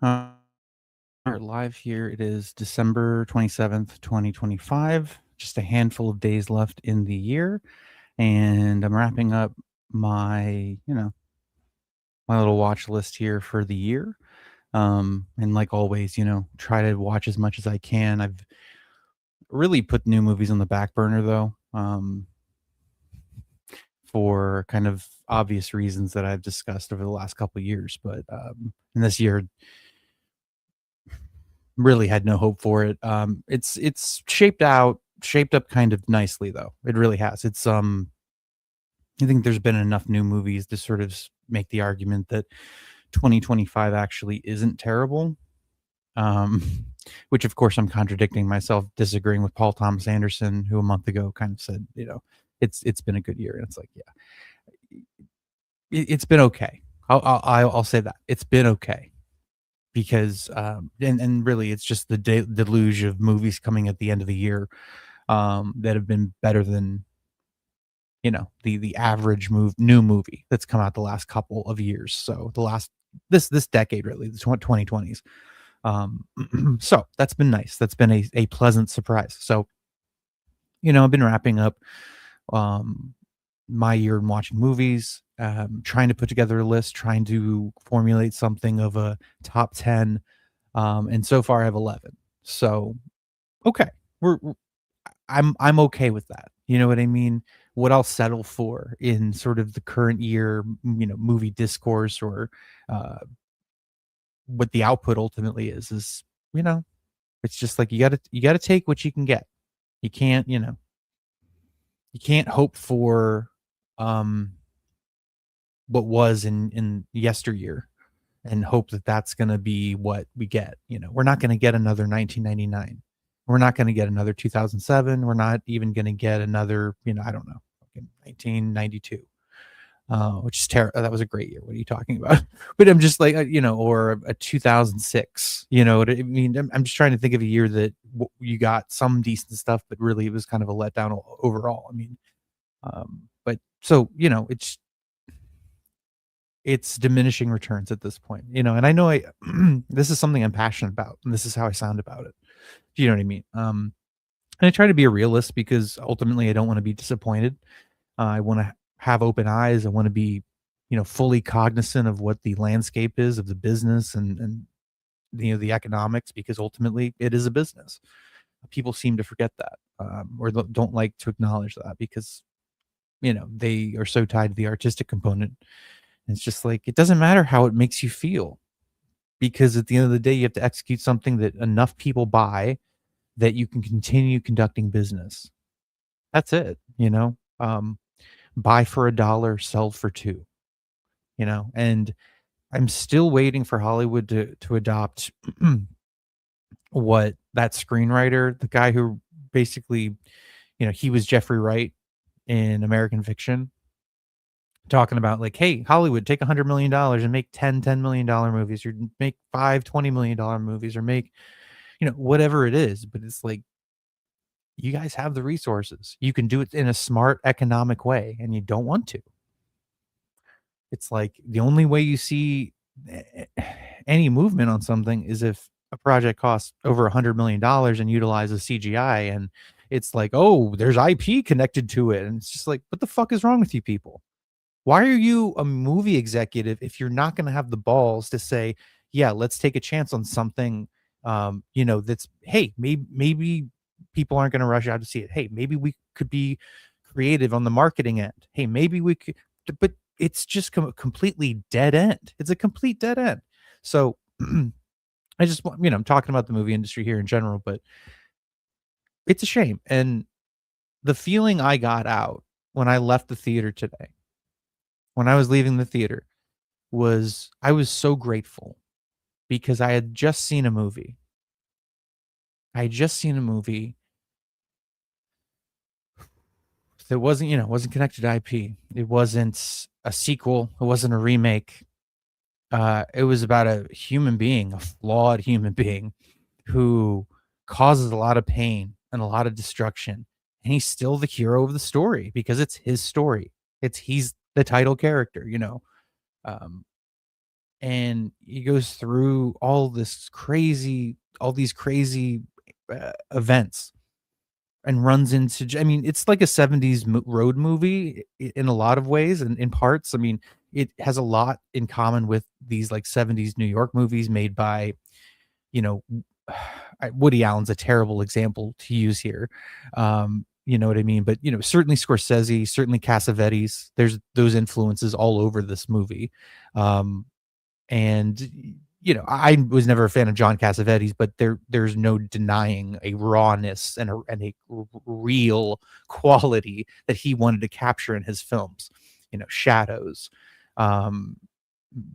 Uh, we're live here. It is December 27th, 2025. Just a handful of days left in the year, and I'm wrapping up my little watch list here for the year. And like always, try to watch as much as I can. I've really put new movies on the back burner though, for kind of obvious reasons that I've discussed over the last couple of years. But and this year really had no hope for it. It's shaped up kind of nicely though. It really has. I think there's been enough new movies to sort of make the argument that 2025 actually isn't terrible. Um, which of course I'm contradicting myself, disagreeing with Paul Thomas Anderson, who a month ago kind of said, it's been a good year, and it's like, yeah, it's been okay. I'll say that it's been okay because and really it's just the deluge of movies coming at the end of the year that have been better than the average new movie that's come out the last couple of years. So the last this decade, really, the 2020s. So that's been nice. That's been a pleasant surprise. So I've been wrapping up um my year in watching movies, trying to put together a list, trying to formulate something of a top 10. And so far I have 11. So, okay. We're I'm okay with that. You know what I mean? What I'll settle for in sort of the current year, movie discourse, or uh, what the output ultimately is, you know, it's just like you gotta take what you can get. You can't, you can't hope for um what was in yesteryear and hope that that's going to be what we get. We're not going to get another 1999. We're not going to get another 2007. We're not even going to get another, I don't know, 1992, which is terrible. That was a great year. What are you talking about? But I'm just like, or a 2006. You know what I mean? I'm just trying to think of a year that you got some decent stuff, but really it was kind of a letdown overall. I mean, but so, it's diminishing returns at this point, and I know this is something I'm passionate about, and this is how I sound about it. Do you know what I mean? And I try to be a realist because ultimately I don't want to be disappointed. I want to have open eyes. I want to be, fully cognizant of what the landscape is of the business and the economics, because ultimately it is a business. People seem to forget that, or don't like to acknowledge that because they are so tied to the artistic component. It's just like, it doesn't matter how it makes you feel, because at the end of the day, you have to execute something that enough people buy that you can continue conducting business. That's it, buy for $1, sell for two, and I'm still waiting for Hollywood to adopt what that screenwriter, the guy who basically, he was Jeffrey Wright in American Fiction, talking about like, hey, Hollywood, take $100 million and make $10 million movies, or make five $20 million movies, or make, whatever it is. But it's like, you guys have the resources. You can do it in a smart economic way, and you don't want to. It's like the only way you see any movement on something is if a project costs over $100 million and utilizes CGI, and it's like, oh, there's IP connected to it, and it's just like, what the fuck is wrong with you people? Why are you a movie executive if you're not going to have the balls to say, yeah, let's take a chance on something, that's, hey, maybe people aren't going to rush out to see it. Hey, maybe we could be creative on the marketing end. Hey, maybe we could, but it's just completely dead end. It's a complete dead end. So I just want, I'm talking about the movie industry here in general, but it's a shame. And the feeling I got out when I left the theater today, when I was leaving the theater, was I was so grateful because I had just seen a movie. I had just seen a movie that wasn't, wasn't connected to IP. It wasn't a sequel. It wasn't a remake. It was about a human being, a flawed human being who causes a lot of pain and a lot of destruction. And he's still the hero of the story because it's his story. He's the title character, Um, and he goes through all these crazy events and runs into I mean, it's like a 70s road movie in a lot of ways and in parts. I mean, it has a lot in common with these like 70s New York movies made by, you know, Woody Allen's a terrible example to use here. You know what I mean? But, you know, certainly Scorsese, certainly Cassavetes, there's those influences all over this movie. Um, and you know, I was never a fan of John Cassavetes, but there's no denying a rawness and a real quality that he wanted to capture in his films. You know, shadows, um,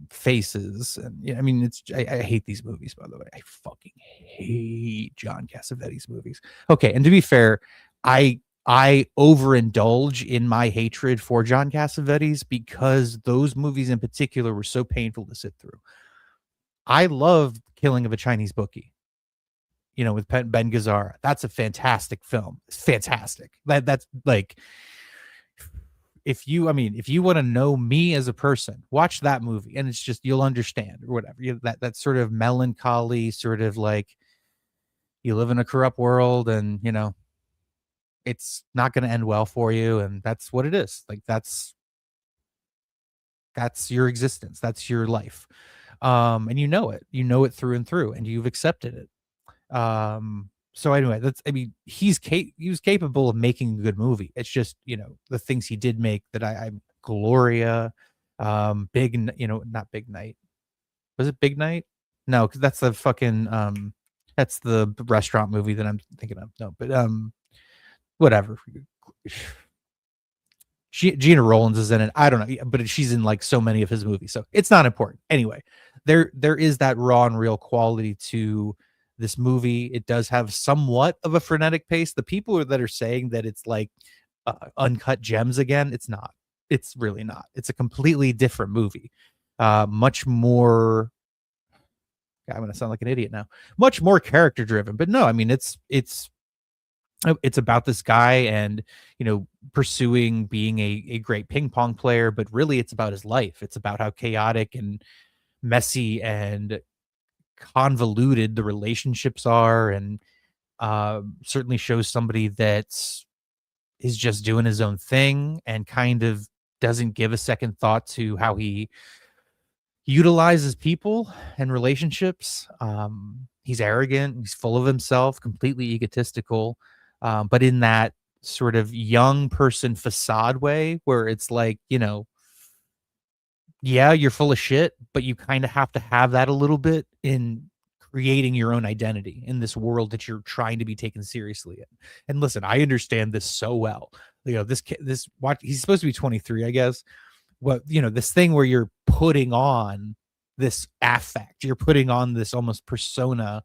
faces, and yeah, I mean, I hate these movies. By the way, I fucking hate John Cassavetes movies. Okay, and to be fair, I overindulge in my hatred for John Cassavetes because those movies in particular were so painful to sit through. I love Killing of a Chinese Bookie, you know, with Ben Gazzara. That's a fantastic film. It's fantastic. That's like, if you want to know me as a person, watch that movie, and it's just you'll understand or whatever. That sort of melancholy, sort of like you live in a corrupt world, and you know it's not going to end well for you, and that's what it is. Like that's your existence. That's your life. And you know it through and through, and you've accepted it. So anyway, that's, I mean, he was capable of making a good movie. It's just, you know, the things he did make that I Gloria, you know, not Big Night. Was it Big Night? No, because that's the fucking, that's the restaurant movie that I'm thinking of. No, but, whatever. Gina Rollins is in it. I don't know, but she's in like so many of his movies, so it's not important. Anyway, there is that raw and real quality to this movie. It does have somewhat of a frenetic pace. The people that are saying that it's like uncut gems again, it's not. It's really not. It's a completely different movie. Much more. I'm gonna sound like an idiot now. Much more character driven, but no, I mean it's about this guy and you know pursuing being a great ping pong player, but really it's about his life. It's about how chaotic and messy and convoluted the relationships are, and certainly shows somebody that is just doing his own thing and kind of doesn't give a second thought to how he utilizes people and relationships. He's arrogant, he's full of himself, completely egotistical, but in that sort of young person facade way where it's like, you know, yeah, you're full of shit, but you kind of have to have that a little bit in creating your own identity in this world that you're trying to be taken seriously in. And listen, I understand this so well. You know, this watch, he's supposed to be 23, I guess. What, you know, this thing where you're putting on this affect, you're putting on this almost persona,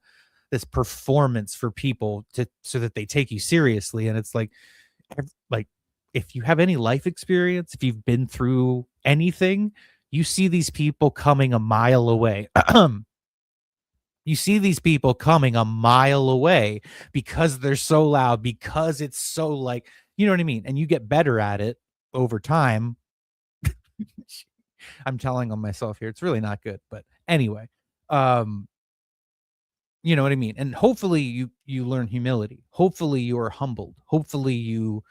this performance for people to so that they take you seriously. And it's like if you have any life experience, if you've been through anything, you see these people coming a mile away. You see these people coming a mile away because they're so loud, because it's so like, you know what I mean? And you get better at it over time. I'm telling on myself here. It's really not good. But anyway, um, you know what I mean? And hopefully you learn humility. Hopefully you are humbled. Hopefully you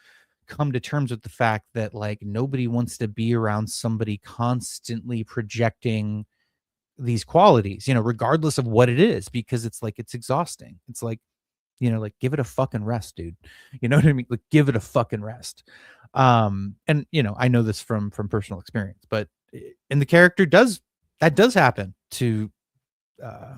come to terms with the fact that like nobody wants to be around somebody constantly projecting these qualities, you know, regardless of what it is, because it's like it's exhausting. It's like, you know, like give it a fucking rest, dude. You know what I mean? Like give it a fucking rest. And you know, I know this from personal experience, but and the character does happen to uh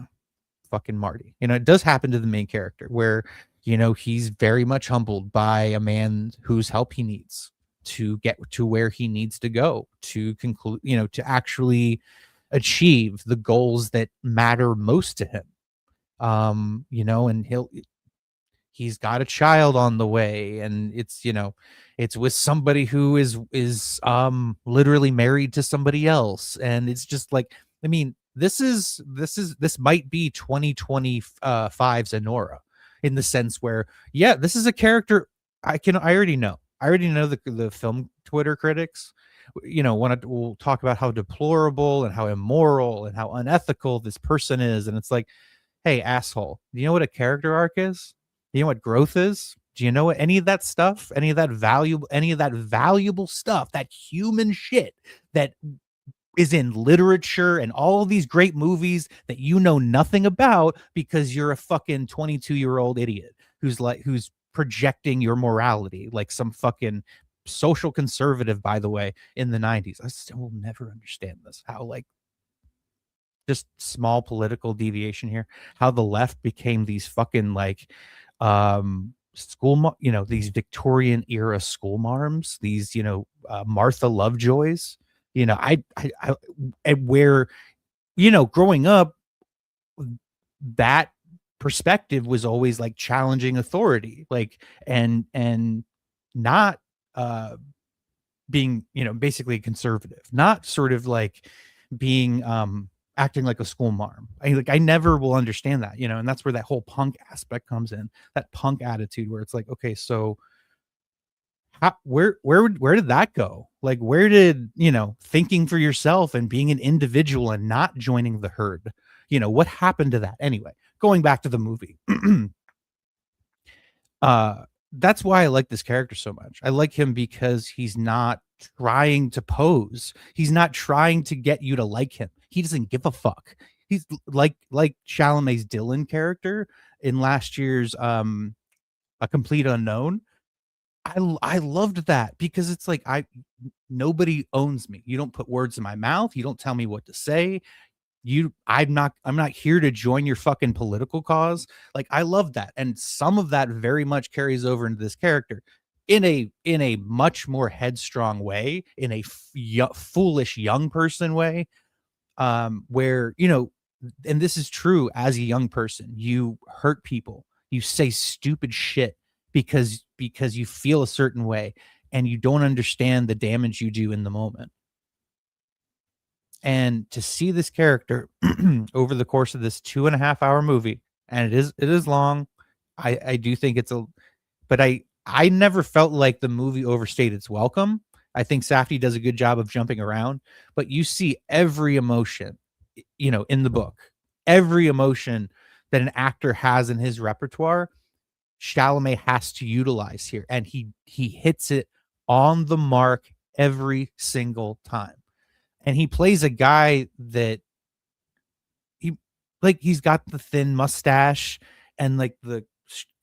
fucking Marty. You know, it does happen to the main character where, you know, he's very much humbled by a man whose help he needs to get to where he needs to go to conclude, you know, to actually achieve the goals that matter most to him. You know, and he's got a child on the way, and it's, you know, it's with somebody who is literally married to somebody else, and it's just like, I mean, this might be 2025's Anora in the sense where, yeah, this is a character I already know. I already know the film Twitter critics. we'll talk about how deplorable and how immoral and how unethical this person is, and it's like, hey, asshole, do you know what a character arc is? Do you know what growth is? Do you know what any of that stuff, any of that valuable stuff, that human shit that is in literature and all of these great movies that you know nothing about because you're a fucking 22-year-old idiot who's projecting your morality like some fucking social conservative, by the way, in the 90s. I still will never understand this. How, like, just small political deviation here, how the left became these fucking, like, these Victorian era school marms, these, Martha Lovejoys. And where, growing up, that perspective was always like challenging authority, like, and not being, basically conservative, not sort of like being acting like a school marm. I never will understand that, and that's where that whole punk aspect comes in, that punk attitude where it's like, okay, so where did that go? Like, where did, thinking for yourself and being an individual and not joining the herd, what happened to that? Anyway, going back to the movie. That's why I like this character so much. I like him because he's not trying to pose. He's not trying to get you to like him. He doesn't give a fuck. He's like Chalamet's Dylan character in last year's A Complete Unknown. I loved that because it's like, nobody owns me. You don't put words in my mouth. You don't tell me what to say. I'm not here to join your fucking political cause. Like, I love that. And some of that very much carries over into this character in a much more headstrong way, in a foolish young person way, where, and this is true as a young person, you hurt people, you say stupid shit because you feel a certain way and you don't understand the damage you do in the moment. And to see this character over the course of this 2.5 hour movie, and it is long. I do think but I never felt like the movie overstayed its welcome. I think Safdie does a good job of jumping around, but you see every emotion, in the book, every emotion that an actor has in his repertoire, Chalamet has to utilize here, and he hits it on the mark every single time. And he plays a guy that he's got the thin mustache and like the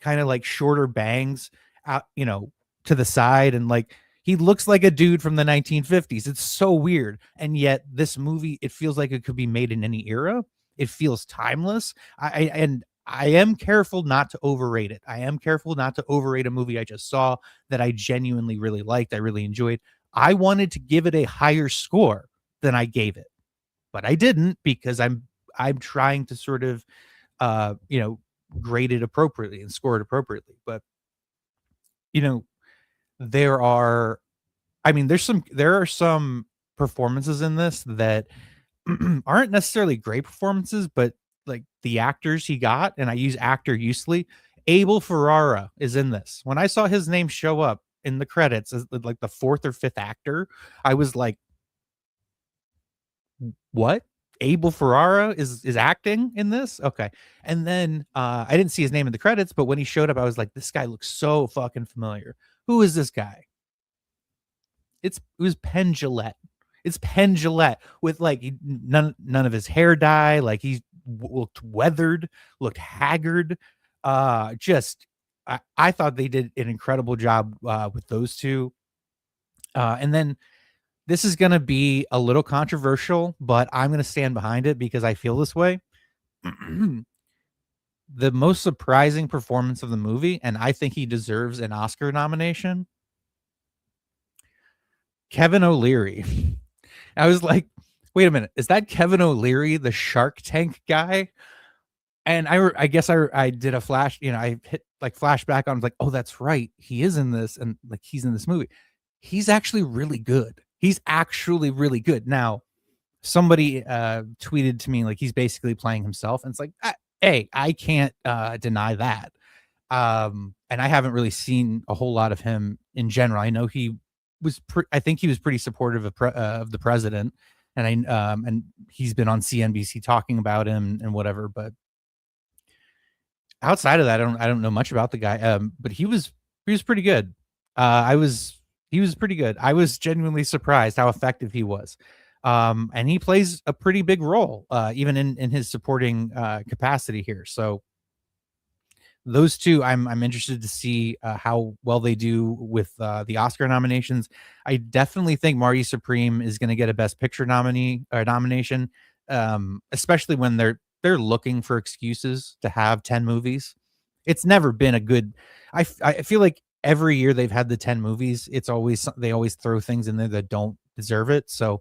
kind of like shorter bangs out, to the side, and like he looks like a dude from the 1950s. It's so weird. And yet this movie, it feels like it could be made in any era. It feels timeless. I am careful not to overrate it. I am careful not to overrate a movie I just saw that I genuinely really liked, I really enjoyed. I wanted to give it a higher score than I gave it, but I didn't, because I'm trying to sort of grade it appropriately and score it appropriately. But there are some performances in this that aren't necessarily great performances, but like the actors he got, and I use actor usely. Abel Ferrara is in this. When I saw his name show up in the credits as like the fourth or fifth actor, I was like, what? Abel Ferrara is acting in this? Okay. And then I didn't see his name in the credits, but when he showed up, I was like, this guy looks so fucking familiar. Who is this guy? It was Penn Jillette. It's Penn Jillette with like none of his hair dye. Like he looked weathered, looked haggard. I thought they did an incredible job with those two. And then this is going to be a little controversial, but I'm going to stand behind it because I feel this way. The most surprising performance of the movie, and I think he deserves an Oscar nomination, Kevin O'Leary. I was like, wait a minute, is that Kevin O'Leary, the Shark Tank guy? And I guess I did a flash, I hit like flashback on, like, oh, that's right, he is in this, and like he's in this movie. He's actually really good. He's actually really good. Now, somebody tweeted to me like he's basically playing himself, and it's like, hey, I can't deny that. And I haven't really seen a whole lot of him in general. I know he I think he was pretty supportive of the president, and he's been on CNBC talking about him and whatever. But outside of that, I don't know much about the guy. But he was pretty good. I was He was pretty good. I was genuinely surprised how effective he was. And he plays a pretty big role, even in his supporting capacity here. So those two, I'm interested to see how well they do with the Oscar nominations. I definitely think Marty Supreme is going to get a Best Picture nomination, especially when they're looking for excuses to have 10 movies. It's never been a good. I feel like every year they've had the 10 movies, they always throw things in there that don't deserve it. So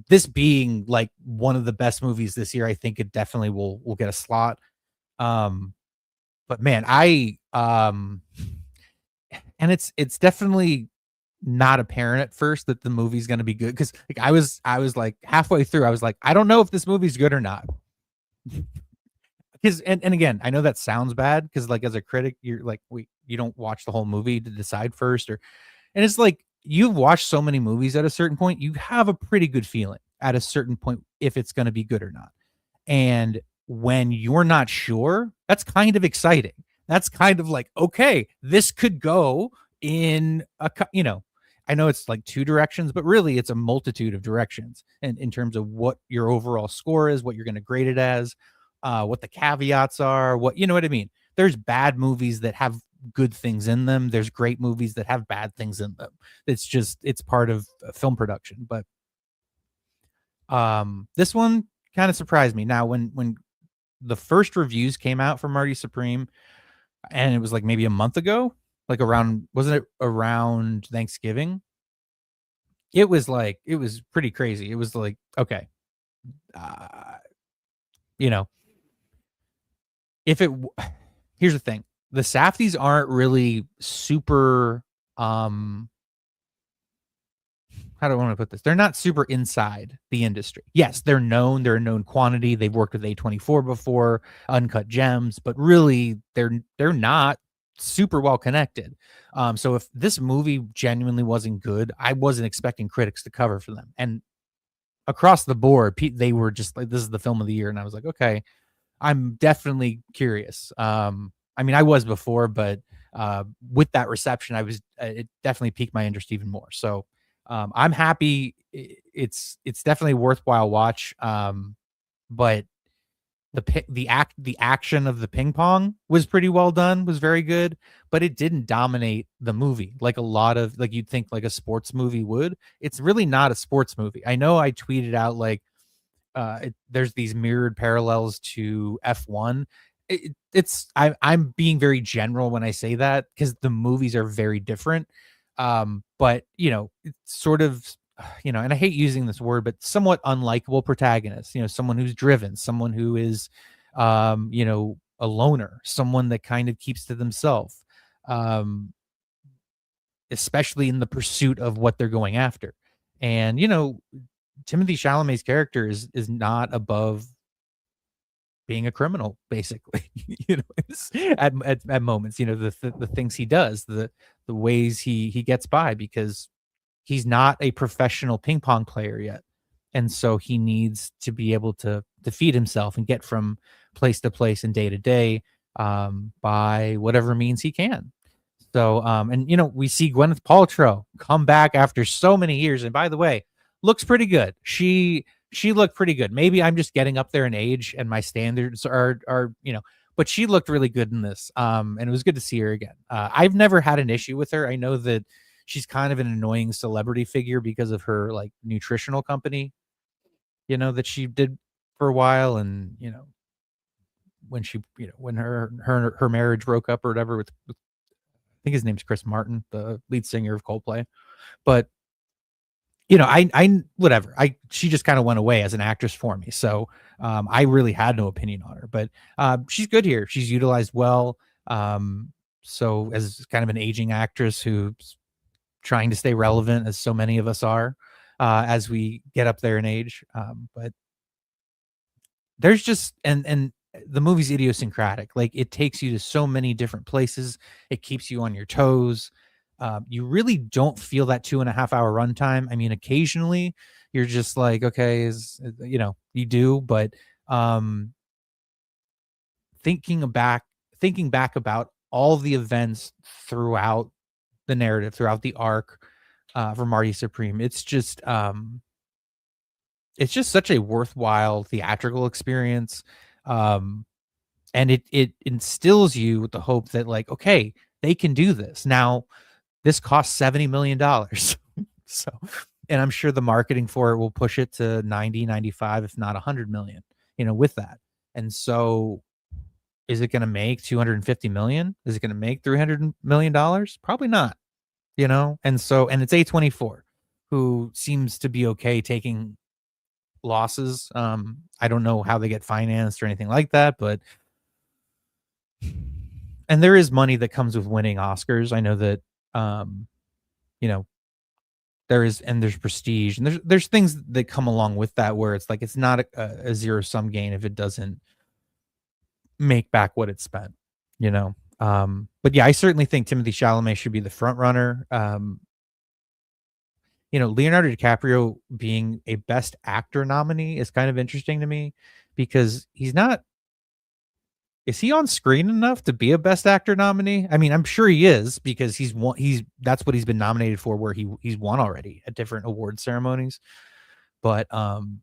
this being like one of the best movies this year, I think it definitely will get a slot. Um, but man, and it's definitely not apparent at first that the movie's going to be good, because like I was like halfway through, I was like, I don't know if this movie's good or not. Because and again, I know that sounds bad because like as a critic, you're like, you don't watch the whole movie to decide first, or and it's like you've watched so many movies at a certain point, you have a pretty good feeling at a certain point if it's going to be good or not. And when you're not sure, that's kind of exciting. That's kind of like, okay, this could go in I know it's like two directions, but really it's a multitude of directions. And in terms of what your overall score is, what you're going to grade it as, what the caveats are, you know what I mean? There's bad movies that have good things in them. There's great movies that have bad things in them. It's part of film production. But this one kind of surprised me. Now, when the first reviews came out for Marty Supreme, and it was like maybe a month ago, like wasn't it around Thanksgiving? It was pretty crazy. It was like, okay, uh, you know, if it, here's the thing, the Safdies aren't really super, how do I want to put this? They're not super inside the industry. Yes, they're a known quantity. They've worked with A24 before, Uncut Gems, but really they're not super well connected. So if this movie genuinely wasn't good, I wasn't expecting critics to cover for them. And across the board, they were just like, this is the film of the year. And I was like, okay, I'm definitely curious. I mean, I was before, but with that reception, it definitely piqued my interest even more. So I'm happy. It's definitely a worthwhile watch. But the action of the ping pong was pretty well done, was very good, but it didn't dominate the movie like a lot of, like you'd think like a sports movie would. It's really not a sports movie. I know I tweeted out like there's these mirrored parallels to F1. I'm being very general when I say that because the movies are very different. But it's sort of, and I hate using this word, but somewhat unlikable protagonist, someone who's driven, someone who is, a loner, someone that kind of keeps to themselves, especially in the pursuit of what they're going after. And, Timothy Chalamet's character is not above being a criminal, basically. At moments, the things he does, the ways he gets by, because he's not a professional ping pong player yet, and so he needs to be able to feed himself and get from place to place and day to day, by whatever means he can. So, and we see Gwyneth Paltrow come back after so many years, and by the way, looks pretty good. She looked pretty good. Maybe I'm just getting up there in age and my standards are, but she looked really good in this. And it was good to see her again. I've never had an issue with her. I know that she's kind of an annoying celebrity figure because of her like nutritional company, that she did for a while. And, when when her marriage broke up or whatever with I think his name's Chris Martin, the lead singer of Coldplay. But whatever. She just kind of went away as an actress for me. So I really had no opinion on her, but she's good here. She's utilized well. So as kind of an aging actress who's trying to stay relevant, as so many of us are, as we get up there in age. But there's just, and the movie's idiosyncratic. Like it takes you to so many different places. It keeps you on your toes. You really don't feel that 2.5 hour runtime. I mean, occasionally you're just like, okay, you do, but um, thinking back, thinking back about all the events throughout the narrative, throughout the arc, for Marty Supreme, it's just such a worthwhile theatrical experience. Um, and it instills you with the hope that, like, okay, they can do this. Now, this costs $70 million. So, and I'm sure the marketing for it will push it to 90, 95, if not 100 million, with that. And so, is it going to make 250 million? Is it going to make $300 million? Probably not, And so, and it's A24, who seems to be okay taking losses. I don't know how they get financed or anything like that, but and there is money that comes with winning Oscars. I know that, um, you know, there's prestige, and there's things that come along with that, where it's like it's not a zero sum gain if it doesn't make back what it spent, you know. But yeah, I certainly think Timothy Chalamet should be the front runner. Leonardo DiCaprio being a Best Actor nominee is kind of interesting to me, because he's not. Is he on screen enough to be a Best Actor nominee? I mean, I'm sure he is, because that's what he's been nominated for, where he's won already at different award ceremonies. But and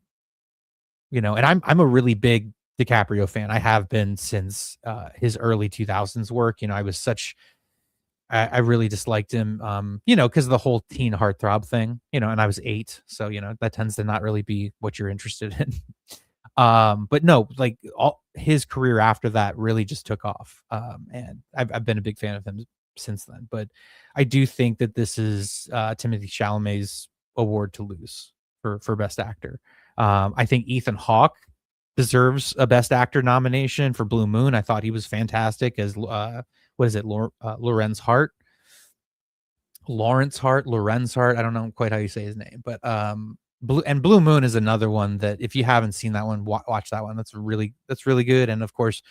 I'm a really big DiCaprio fan. I have been since his early 2000s work. I really disliked him, because of the whole teen heartthrob thing, and I was 8, so that tends to not really be what you're interested in. But no, like, all his career after that really just took off. And I've been a big fan of him since then. But I do think that this is Timothy Chalamet's award to lose for Best Actor. I think Ethan Hawke deserves a Best Actor nomination for Blue Moon. I thought he was fantastic as what is it, Lorenz Hart? Lawrence Hart, Lorenz Hart. I don't know quite how you say his name, but Blue Moon is another one that, if you haven't seen that one, watch that one. That's really good. And of course,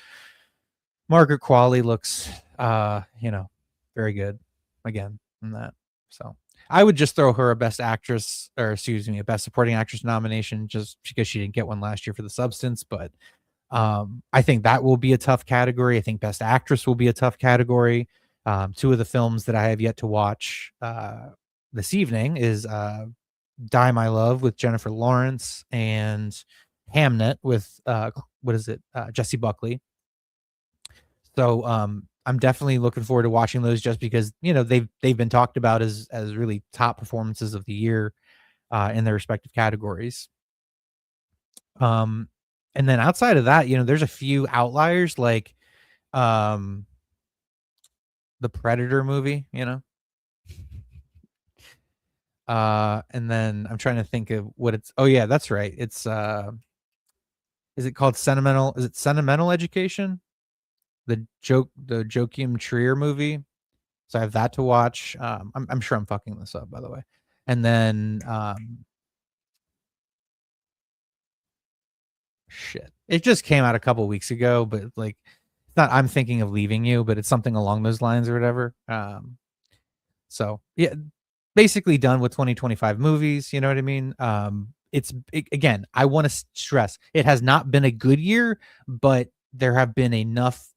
Margaret Qualley looks very good again in that. So I would just throw her a Best Actress, or excuse me, a Best Supporting Actress nomination, just because she didn't get one last year for The Substance. But I think that will be a tough category. I think Best Actress will be a tough category. Two of the films that I have yet to watch this evening is Die My Love with Jennifer Lawrence, and Hamnet with Jessie Buckley. So I'm definitely looking forward to watching those, just because they've been talked about as really top performances of the year in their respective categories. And then outside of that, there's a few outliers, like the Predator movie, and then I'm trying to think of what it's. Oh yeah, that's right. It's is it called Sentimental? Is it Sentimental Education? The Joachim Trier movie. So I have that to watch. I'm sure I'm fucking this up, by the way. And then shit, it just came out a couple weeks ago, but like, it's not I'm Thinking of Leaving You, but it's something along those lines or whatever. So yeah, basically done with 2025 movies. You know what I mean? Again, I want to stress, it has not been a good year, but there have been enough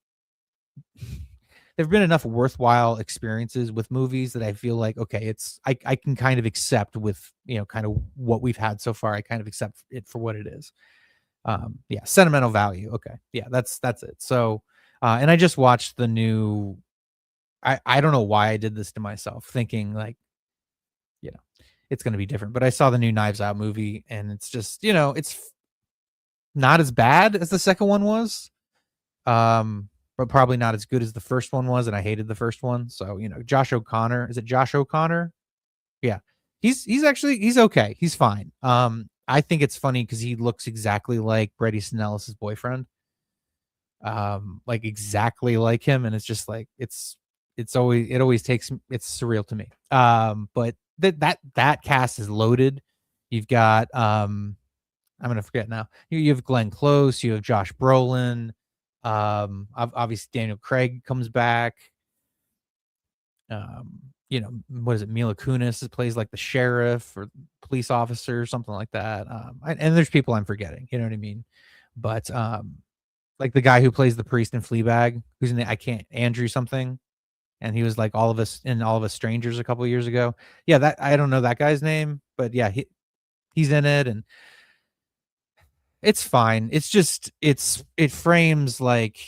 worthwhile experiences with movies that I feel like, okay, I can kind of accept, with kind of what we've had so far. I kind of accept it for what it is. Yeah, sentimental value. Okay, yeah, that's it. So and I just watched the new. I don't know why I did this to myself, thinking like, it's going to be different, but I saw the new Knives Out movie, and it's just, it's not as bad as the second one was, but probably not as good as the first one was, and I hated the first one. So Josh O'Connor, is it Josh O'Connor? Yeah, he's okay, he's fine. I think it's funny because he looks exactly like Bret Easton Ellis's boyfriend, like exactly like him, and it's just like it always takes, it's surreal to me. But that cast is loaded. You've got I'm gonna forget now. You have Glenn Close, you have Josh Brolin, obviously Daniel Craig comes back. what is it? Mila Kunis that plays like the sheriff or police officer, something like that. And there's people I'm forgetting, you know what I mean? But like the guy who plays the priest in Fleabag, who's in the I can't Andrew something, and he was like all of us strangers a couple of years ago. Yeah, that I don't know that guy's name, but yeah, he's in it, and it's fine. It's just it frames like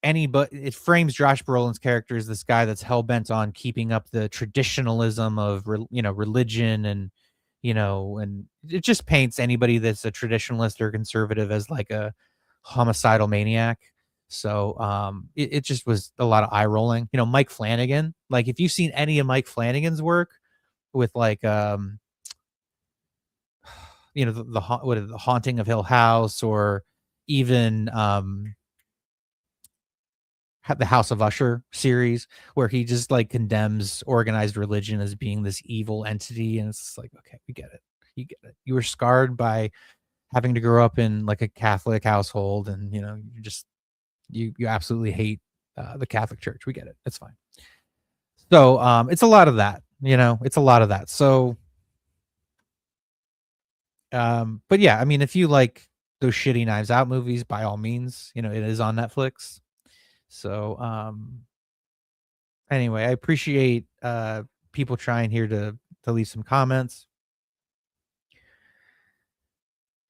it frames Josh Brolin's character as this guy that's hell bent on keeping up the traditionalism of religion, and it just paints anybody that's a traditionalist or conservative as like a homicidal maniac. So it just was a lot of eye rolling. Mike Flanagan. Like if you've seen any of Mike Flanagan's work with like what is it, the Haunting of Hill House, or even the House of Usher series, where he just like condemns organized religion as being this evil entity, and it's just like, okay, we get it, you get it. You were scarred by having to grow up in like a Catholic household, and you absolutely hate the Catholic Church. We get it. It's fine. So it's a lot of that. It's a lot of that. So but yeah, I mean, if you like those shitty Knives Out movies, by all means, it is on Netflix. So anyway, I appreciate people trying here to leave some comments.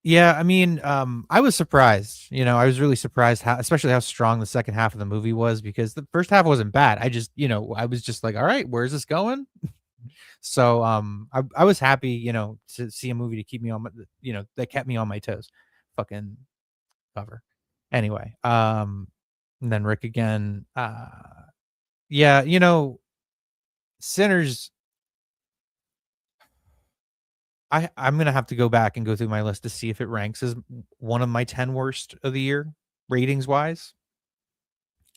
Yeah, I mean, I was surprised. I was really surprised especially how strong the second half of the movie was, because the first half wasn't bad. I was just like, all right, where's this going? So I was happy, to see a movie to keep me on that kept me on my toes. Fucking cover. Anyway, and then Rick again. Yeah, Sinners. I'm gonna have to go back and go through my list to see if it ranks as one of my 10 worst of the year, ratings wise.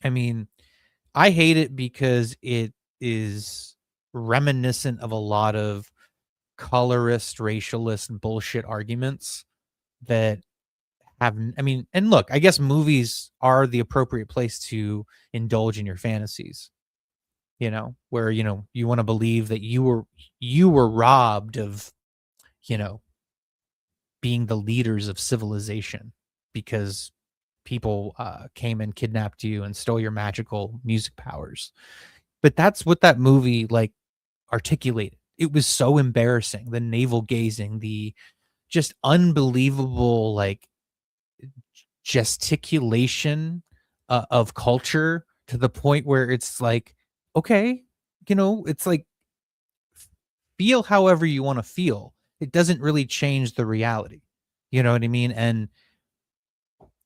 I mean, I hate it because it is reminiscent of a lot of colorist, racialist bullshit arguments that I mean, and look, I guess movies are the appropriate place to indulge in your fantasies, where, you want to believe that you were robbed of, you know, being the leaders of civilization because people came and kidnapped you and stole your magical music powers. But that's what that movie like articulated. It was so embarrassing. The navel gazing, the just unbelievable like gesticulation of culture, to the point where it's like, okay, it's like, feel however you want to feel. It doesn't really change the reality. You know what I mean? And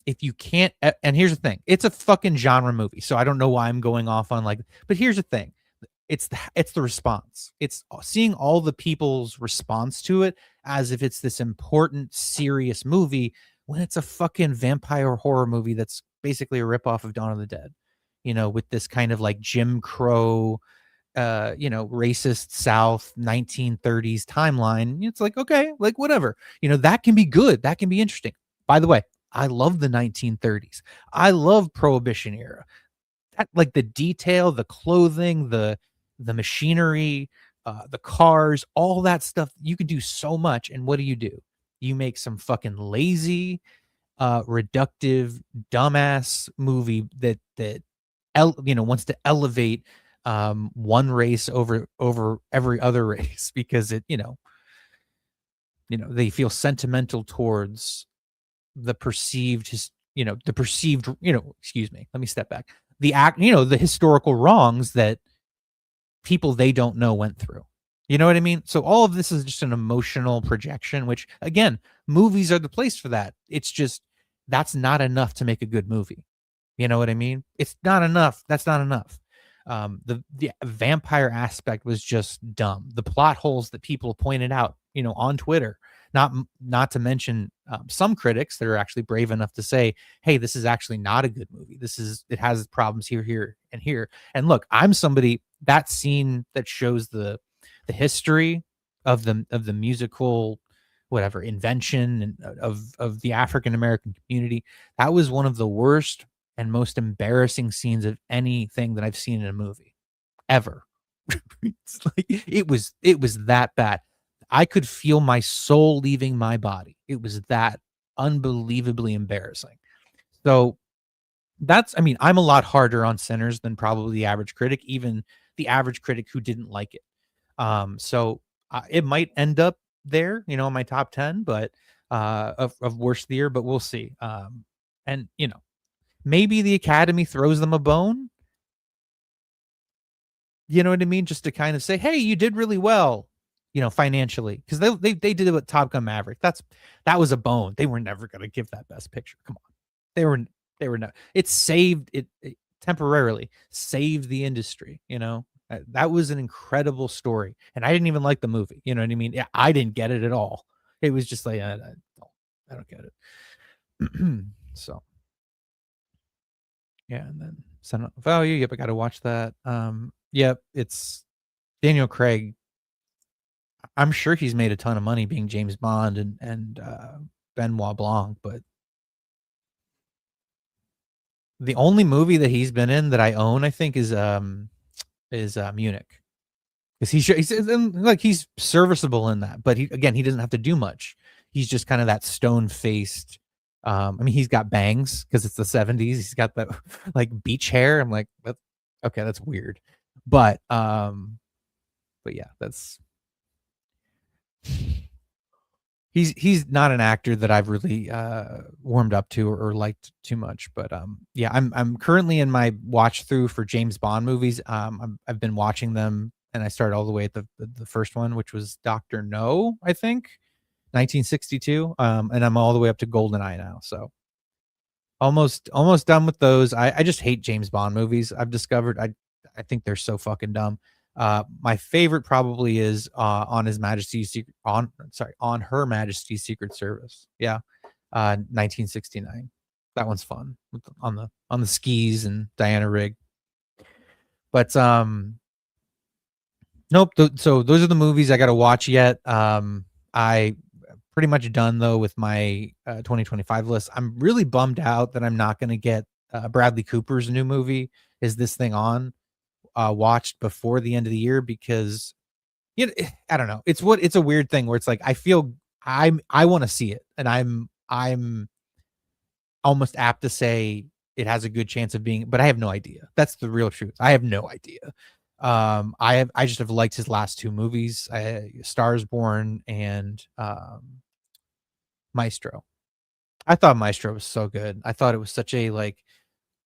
if you can't, and here's the thing, it's a fucking genre movie. So I don't know why I'm going off on like, but here's the thing. It's the response. It's seeing all the people's response to it as if it's this important, serious movie, when it's a fucking vampire horror movie that's basically a ripoff of Dawn of the Dead, with this kind of like Jim Crow, racist South 1930s timeline. It's like, okay, like whatever, that can be good. That can be interesting. By the way, I love the 1930s. I love Prohibition era. That, like the detail, the clothing, the machinery, the cars, all that stuff. You can do so much. And what do? You make some fucking lazy, reductive, dumbass movie that wants to elevate one race over every other race because they feel sentimental towards the perceived excuse me, let me step back, the historical wrongs that people they don't know went through. You know what I mean? So all of this is just an emotional projection, which again, movies are the place for that. It's just, that's not enough to make a good movie. You know what I mean? It's not enough. That's not enough. The vampire aspect was just dumb. The plot holes that people pointed out, on Twitter, not to mention some critics that are actually brave enough to say, hey, this is actually not a good movie. It has problems here, and here. And look, I'm somebody, that scene that shows the history of the musical whatever invention and of the African American community, that was one of the worst and most embarrassing scenes of anything that I've seen in a movie ever. It's like it was that bad. I could feel my soul leaving my body. It was that unbelievably embarrassing. So I mean, I'm a lot harder on Sinners than probably the average critic, even the average critic who didn't like it. So it might end up there, in my top 10, but of worst of the year, but we'll see. And maybe the Academy throws them a bone. You know what I mean? Just to kind of say, hey, you did really well, financially, because they did it with Top Gun Maverick. That was a bone. They were never going to give that Best Picture. Come on, they were not. It saved it temporarily, saved the industry. That was an incredible story, and I didn't even like the movie. You know what I mean? Yeah, I didn't get it at all. It was just like I don't get it. So yeah, and then Son of Value. Yep, I got to watch that. Yep, it's Daniel Craig. I'm sure he's made a ton of money being James Bond and Benoit Blanc, but the only movie that he's been in that I own, I think, is Munich. Because he's serviceable in that, but he doesn't have to do much. He's just kind of that stone-faced. I mean, he's got bangs because it's the 70s. He's got that like beach hair. I'm like, that's weird. But yeah, that's he's not an actor that I've really warmed up to or liked too much. But yeah, I'm currently in my watch through for James Bond movies. I've been watching them, and I started all the way at the first one, which was Doctor No, I think, 1962. And I'm all the way up to GoldenEye now. So almost done with those. I just hate James Bond movies. I've discovered I think they're so fucking dumb. My favorite probably is on Her Majesty's Secret Service. Yeah, 1969. That one's fun on the skis and Diana Rigg. But nope. So those are the movies I got to watch yet. I pretty much done though with my 2025 list. I'm really bummed out that I'm not going to get Bradley Cooper's new movie, Is This Thing On, watched before the end of the year, because I don't know. It's a weird thing where it's like I feel I want to see it, and I'm almost apt to say it has a good chance of being, but I have no idea. That's the real truth. I have no idea. I just have liked his last two movies, Stars Born and Maestro. I thought Maestro was so good. I thought it was such a like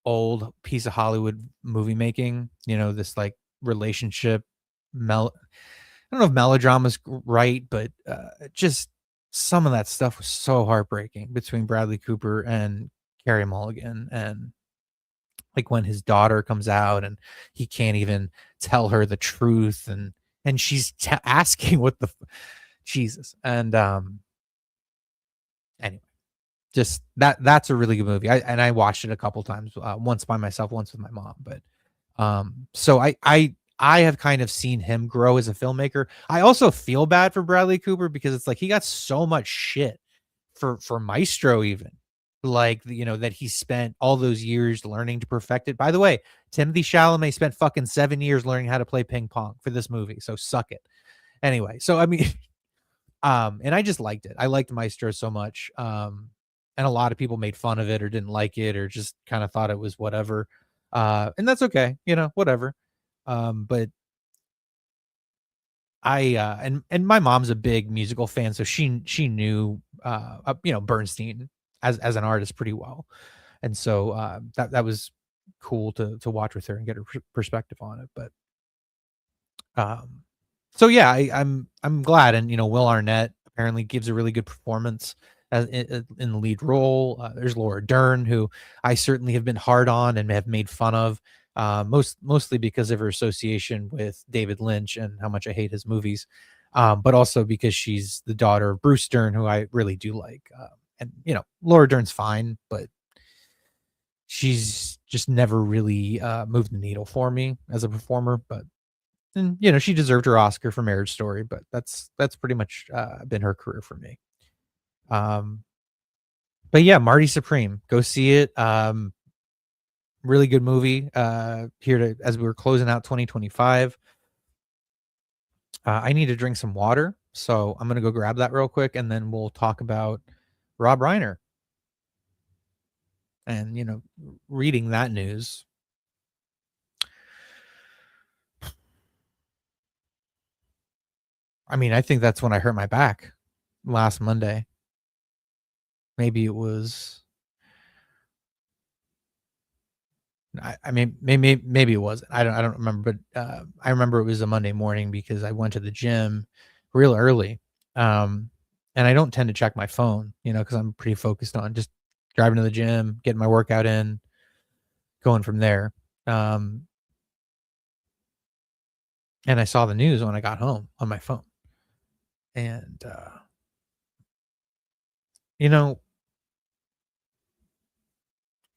old piece of Hollywood movie making, this like relationship I don't know if melodrama's right, but just some of that stuff was so heartbreaking between Bradley Cooper and Carey Mulligan. And like when his daughter comes out and he can't even tell her the truth, and she's asking what the Jesus. And anyway, just that's a really good movie. I watched it a couple times, once by myself, once with my mom. But so I have kind of seen him grow as a filmmaker. I also feel bad for Bradley Cooper because it's like he got so much shit for Maestro, even like that he spent all those years learning to perfect it. By the way, Timothée Chalamet spent fucking 7 years learning how to play ping pong for this movie, so suck it. Anyway, so I mean, and I just liked it. I liked Maestro so much. And a lot of people made fun of it or didn't like it or just kind of thought it was whatever. And that's okay, whatever. But and my mom's a big musical fan, so she knew Bernstein as an artist pretty well, and so that was cool to watch with her and get her perspective on it. But so yeah, I'm glad, and Will Arnett apparently gives a really good performance in the lead role. There's Laura Dern, who I certainly have been hard on and have made fun of. Mostly because of her association with David Lynch and how much I hate his movies, but also because she's the daughter of Bruce Dern, who I really do like. And Laura Dern's fine, but she's just never really moved the needle for me as a performer. But she deserved her Oscar for Marriage Story, but that's pretty much been her career for me. But yeah, Marty Supreme, go see it. Really good movie. As we were closing out 2025. I need to drink some water, so I'm gonna go grab that real quick, and then we'll talk about Rob Reiner and, reading that news. I mean, I think that's when I hurt my back last Monday. Maybe it was I mean, maybe it wasn't. I don't remember, but, I remember it was a Monday morning because I went to the gym real early, um, and I don't tend to check my phone, because I'm pretty focused on just driving to the gym, getting my workout in, going from there, um, and I saw the news when I got home on my phone, and, you know,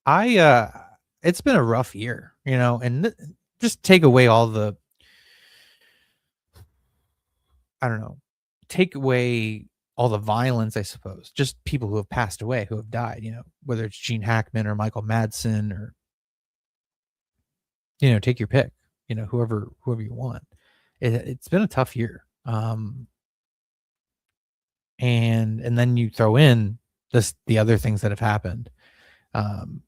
I, it's been a rough year, and just take away all the I don't know, take away all the violence, I suppose, just people who have passed away, who have died, whether it's Gene Hackman or Michael Madsen or, take your pick, whoever you want. It's been a tough year. And then you throw in the other things that have happened. Um,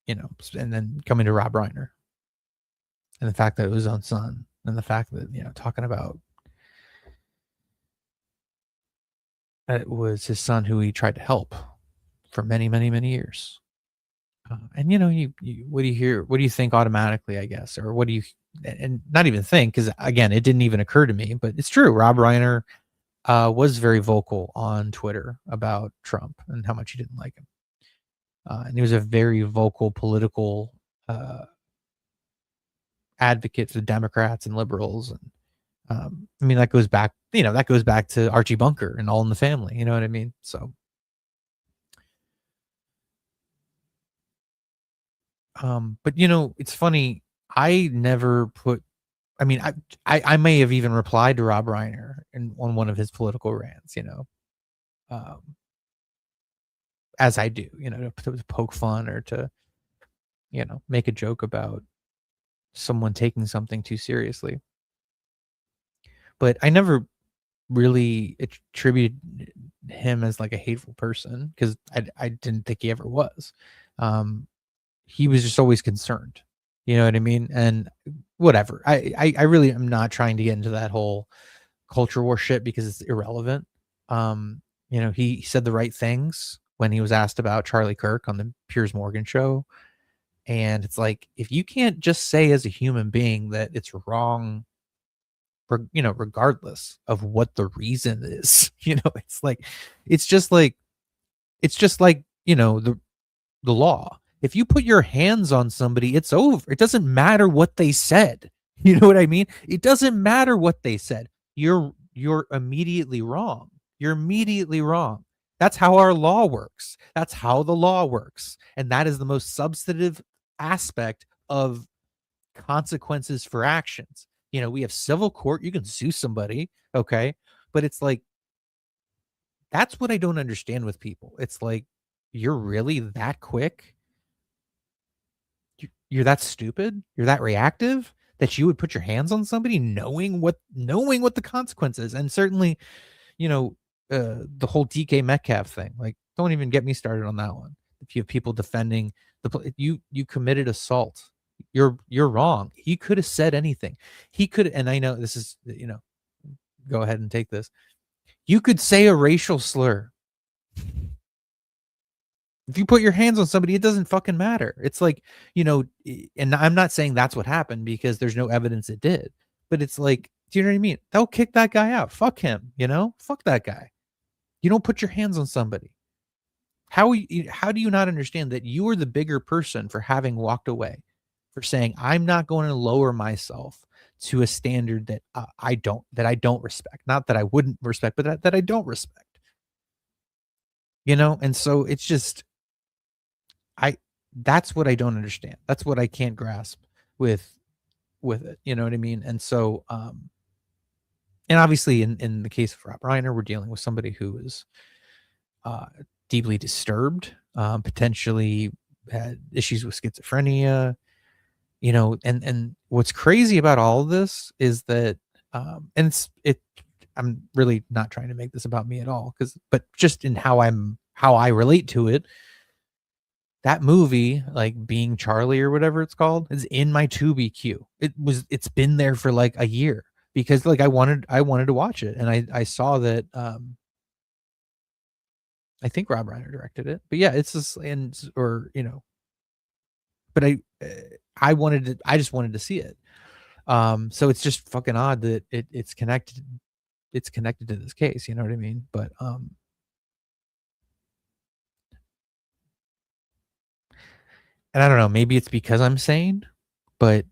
and then coming to Rob Reiner and the fact that it was his own son and the fact that, talking about it was his son who he tried to help for many, many, many years. And what do you hear? What do you think automatically? I guess, or what do you? And not even think, because again, it didn't even occur to me. But it's true. Rob Reiner was very vocal on Twitter about Trump and how much he didn't like him, and he was a very vocal political advocate for the Democrats and liberals. And I mean, that goes back. That goes back to Archie Bunker and All in the Family. You know what I mean? So. But it's funny. I never put. I mean, I may have even replied to Rob Reiner on one of his political rants. Um, as I do. To poke fun or to make a joke about someone taking something too seriously. But I never really attributed him as like a hateful person because I didn't think he ever was. He was just always concerned. You know what I mean? And whatever. I really am not trying to get into that whole culture war shit because it's irrelevant. He said the right things when he was asked about Charlie Kirk on the Piers Morgan show. And it's like, if you can't just say as a human being that it's wrong, regardless of what the reason is, it's just like, the law. If you put your hands on somebody, it's over. It doesn't matter what they said. You know what I mean? It doesn't matter what they said. You're immediately wrong. You're immediately wrong. That's how our law works. That's how the law works. And that is the most substantive aspect of consequences for actions. We have civil court. You can sue somebody. Okay. But it's like, that's what I don't understand with people. It's like, you're really that quick? You're that stupid? You're that reactive that you would put your hands on somebody knowing what the consequences? And certainly, the whole DK Metcalf thing. Like, don't even get me started on that one. If you have people defending you committed assault. You're wrong. He could have said anything. He could, and I know this is, go ahead and take this. You could say a racial slur. If you put your hands on somebody, it doesn't fucking matter. It's like, and I'm not saying that's what happened because there's no evidence it did, but it's like, do you know what I mean? They'll kick that guy out. Fuck him, fuck that guy. You don't put your hands on somebody. How do you not understand that you are the bigger person for having walked away, for saying, I'm not going to lower myself to a standard that I don't respect. Not that I wouldn't respect, but that I don't respect. And so it's just, that's what I don't understand. That's what I can't grasp with it. You know what I mean? And so, and obviously in the case of Rob Reiner, we're dealing with somebody who is deeply disturbed, potentially had issues with schizophrenia, and what's crazy about all of this is that And I'm really not trying to make this about me at all, but just in how I relate to it, that movie, like Being Charlie or whatever it's called, is in my Tubi queue. It's been there for like a year because like I wanted to watch it, and I saw that I think Rob Reiner directed it. But yeah, it's just or but I just wanted to see it. So it's just fucking odd that it's connected to this case, you know what I mean? But and I don't know, maybe it's because I'm sane, but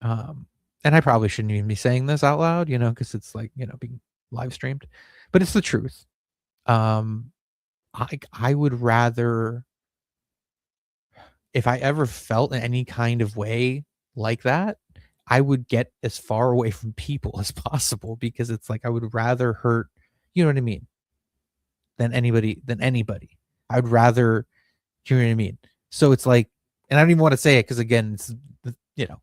um and I probably shouldn't even be saying this out loud, because it's like, being live streamed. But it's the truth. Um I would rather, if I ever felt in any kind of way like that, I would get as far away from people as possible, because it's like I would rather hurt, you know what I mean, than anybody. I'd rather, you know what I mean? So it's like, and I don't even want to say it because again, you know,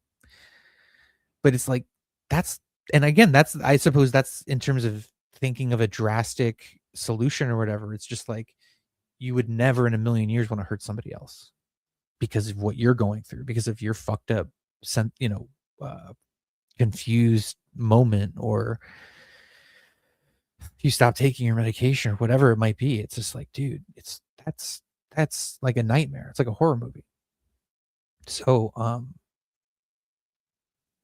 but it's like that's, and again, I suppose that's in terms of thinking of a drastic solution or whatever. It's just like you would never in a million years want to hurt somebody else because of what you're going through, because of your fucked up, uh, confused moment, or if you stop taking your medication or whatever it might be. It's just like, dude, that's like a nightmare. It's like a horror movie. So,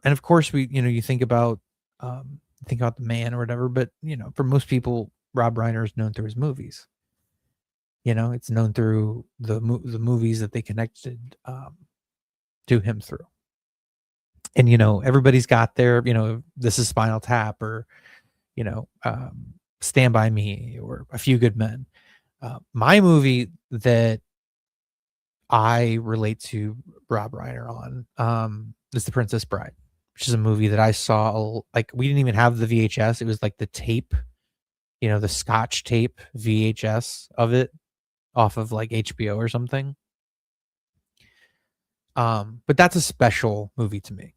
and of course you think about the man or whatever, but for most people, Rob Reiner is known through his movies. It's known through the movies that they connected to him through. And everybody's got their, This Is Spinal Tap, or Stand By Me, or A Few Good Men. My movie that I relate to Rob Reiner on is The Princess Bride, which is a movie that I saw, like, we didn't even have the VHS. It was like the tape, the Scotch tape VHS of it off of like HBO or something. But that's a special movie to me.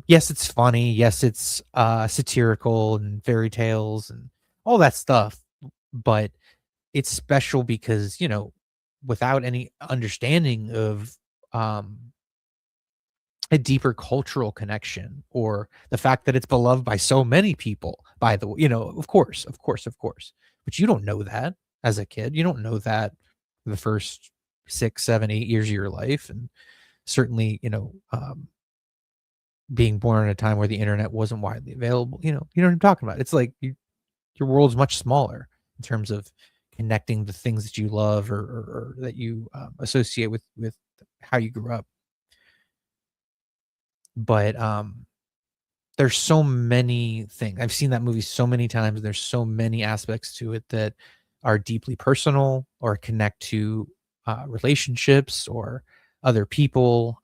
Yes, it's funny. Yes, it's satirical and fairy tales and all that stuff. But it's special because, without any understanding of a deeper cultural connection, or the fact that it's beloved by so many people, by the way, of course, of course, of course. But you don't know that as a kid. You don't know that the first 6, 7, 8 years of your life. And certainly, being born at a time where the internet wasn't widely available, you know what I'm talking about. It's like your world's much smaller in terms of connecting the things that you love, or that you associate with how you grew up. But there's so many things. I've seen that movie so many times. There's so many aspects to it that are deeply personal, or connect to relationships or other people.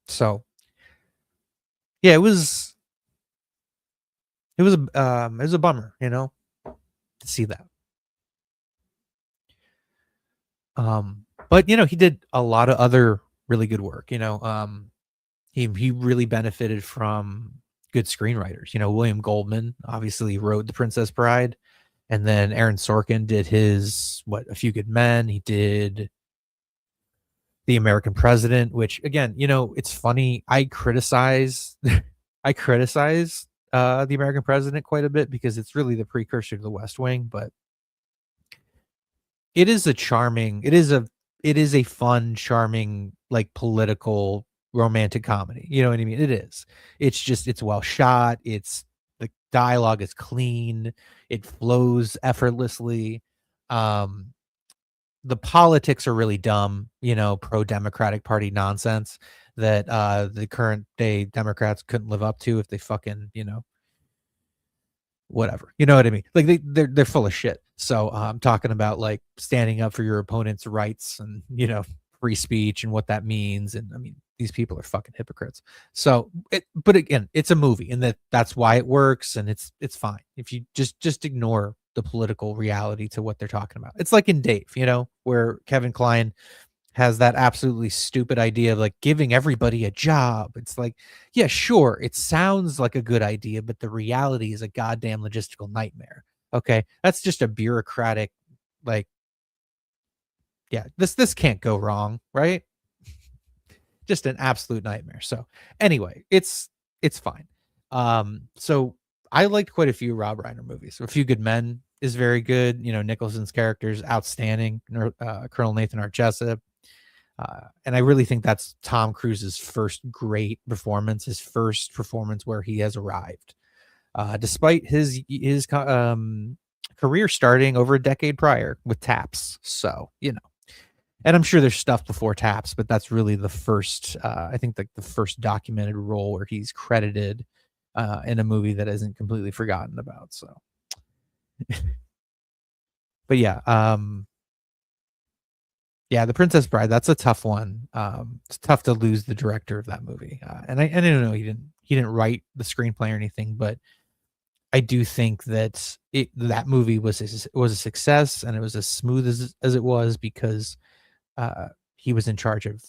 So yeah, it was a bummer, to see that. But he did a lot of other really good work. He really benefited from good screenwriters. William Goldman obviously wrote The Princess Bride, and then Aaron Sorkin did A Few Good Men. He did The American President, which again, it's funny. I criticize The American President quite a bit because it's really the precursor to The West Wing, but it is a fun, charming, like, political romantic comedy. You know what I mean? It is. It's well shot. The dialogue is clean. It flows effortlessly. Um, the politics are really dumb, pro-Democratic Party nonsense that the current day Democrats couldn't live up to if they fucking, whatever. You know what I mean? Like they're full of shit. So I'm talking about like standing up for your opponent's rights, and free speech and what that means. And I mean, these people are fucking hypocrites. So but again, it's a movie, and that's why it works, and it's fine if you just ignore the political reality to what they're talking about. It's like in Dave, where Kevin Kline has that absolutely stupid idea of, like, giving everybody a job. It's like, yeah, sure, it sounds like a good idea, but the reality is a goddamn logistical nightmare, okay? That's just a bureaucratic, like, yeah, this can't go wrong, right? Just an absolute nightmare. So, anyway, it's fine. So I liked quite a few Rob Reiner movies. A Few Good Men is very good. You know, Nicholson's character is outstanding. Colonel Nathan R. Jessup. And I really think that's Tom Cruise's first great performance, his first performance where he has arrived. Despite his career starting over a decade prior with Taps. So, you know, and I'm sure there's stuff before Taps, but that's really the first, I think, like the first documented role where he's credited in a movie that isn't completely forgotten about. So, but yeah, yeah, The Princess Bride, that's a tough one. It's tough to lose the director of that movie. And I don't know, he didn't write the screenplay or anything, but I do think that that movie was a success, and it was as smooth as it was because he was in charge of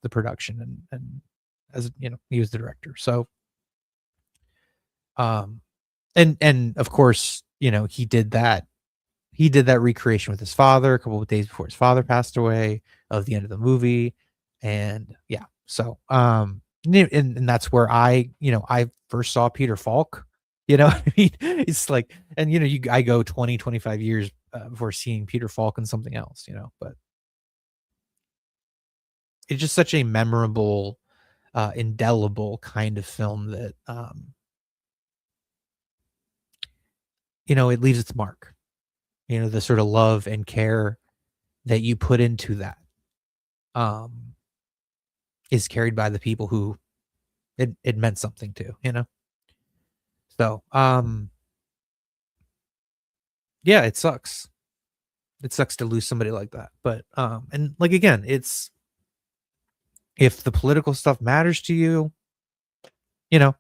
the production, and as you know, he was the director. So, um, and of course, you know, he did that recreation with his father a couple of days before his father passed away of the end of the movie. And yeah, so and that's where I first saw Peter Falk. You know, I mean, it's like, and I go 20-25 years before seeing Peter Falk in something else, but it's just such a memorable, indelible kind of film that it leaves its mark. The sort of love and care that you put into that um is carried by the people who it meant something to. So, yeah, it sucks. It sucks to lose somebody like that. But, and like, again, it's if the political stuff matters to you, you know,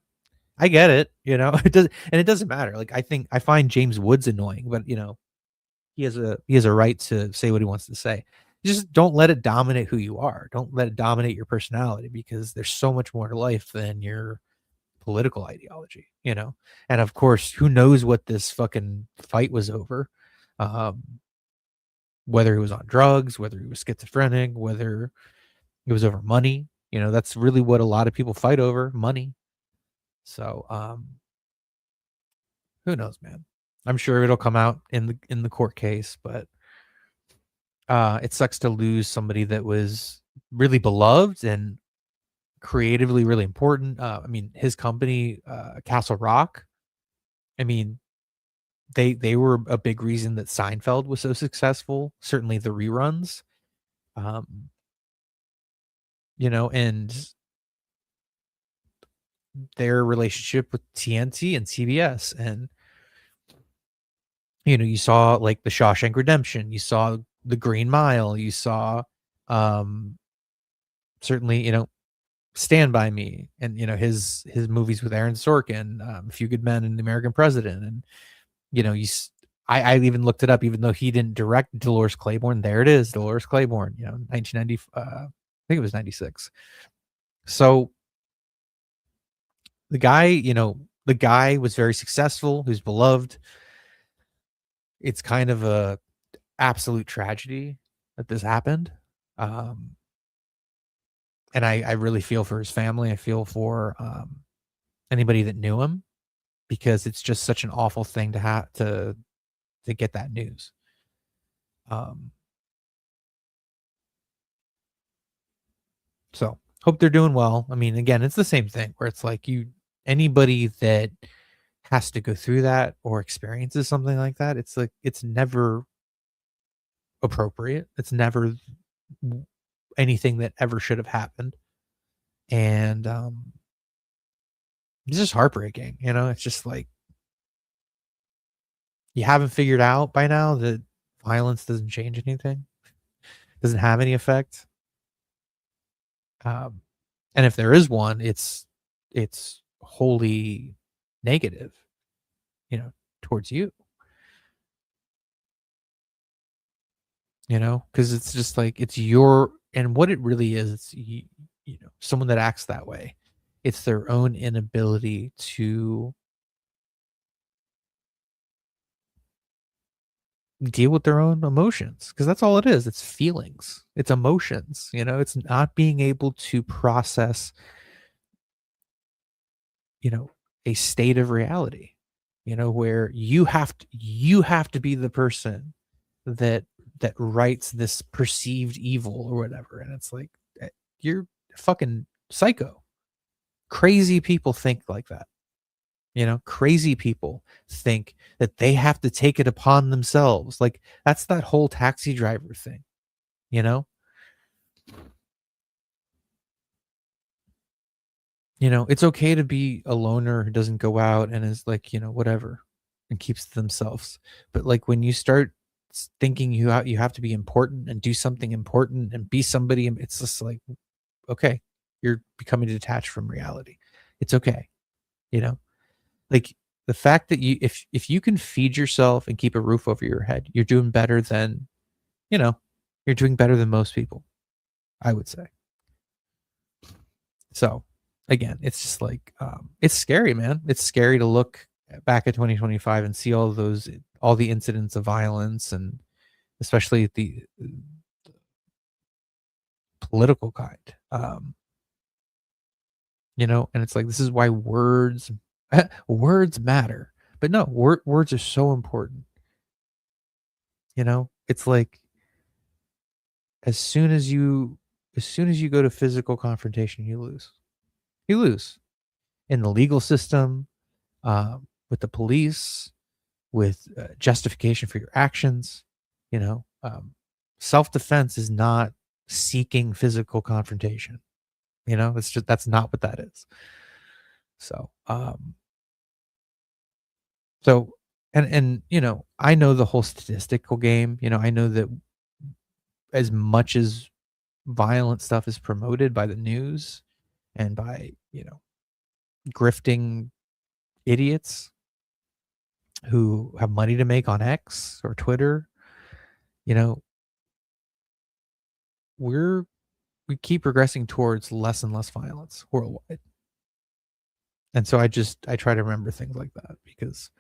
I get it, it doesn't matter. Like, I find James Woods annoying, but he has a right to say what he wants to say. Just don't let it dominate who you are. Don't let it dominate your personality because there's so much more to life than your political ideology. And of course, who knows what this fucking fight was over? Um, whether he was on drugs, whether he was schizophrenic, whether it was over money. That's really what a lot of people fight over, money. So, who knows, man? I'm sure it'll come out in the court case, but it sucks to lose somebody that was really beloved and creatively really important. I mean, his company, Castle Rock. I mean, they were a big reason that Seinfeld was so successful. Certainly the reruns, um, and their relationship with TNT and CBS, and you saw like the Shawshank Redemption, you saw the Green Mile, you saw um, certainly Stand By Me, and his movies with Aaron Sorkin, A Few Good Men and The American President, and you know, you s I even looked it up even though he didn't direct Dolores Claiborne, there it is, Dolores Claiborne, 1990, I think it was 96. So, the guy was very successful, who's beloved. It's kind of a absolute tragedy that this happened, um, and I really feel for his family, I feel for, anybody that knew him because it's just such an awful thing to have to get that news. Um So, hope they're doing well. I mean, again, it's the same thing where it's like anybody that has to go through that or experiences something like that, it's like it's never appropriate. It's never w- anything that ever should have happened. And it's just heartbreaking. It's just like you haven't figured out by now that violence doesn't change anything, doesn't have any effect. Um, and if there is one, it's wholly negative, towards you, because it's just like And what it really is, it's someone that acts that way. It's their own inability to deal with their own emotions, because that's all it is. It's feelings. It's emotions. It's not being able to process, you know, a state of reality, where you have to be the person that writes this perceived evil or whatever. And it's like, you're fucking psycho. Crazy people think like that. Crazy people think that they have to take it upon themselves. Like, that's that whole taxi driver thing, you know? It's okay to be a loner who doesn't go out and is like, whatever, and keeps to themselves. But like when you start thinking you have to be important and do something important and be somebody, and it's just like, okay, you're becoming detached from reality. It's okay, you know? Like, the fact that if you can feed yourself and keep a roof over your head, you're doing better than, you know, you're doing better than most people, I would say. So, again, it's just like, it's scary, man. It's scary to look back at 2025 and see all the incidents of violence, and especially the political kind. And it's like, this is why words words matter. But no, words are so important. It's like, as soon as you go to physical confrontation, you lose. You lose in the legal system, with the police, with justification for your actions. You know, self defense is not seeking physical confrontation. That's not what that is. So, so, and I know the whole statistical game. I know that as much as violent stuff is promoted by the news and by grifting idiots who have money to make on X or Twitter, you know, we're we keep progressing towards less and less violence worldwide. And so I try to remember things like that, because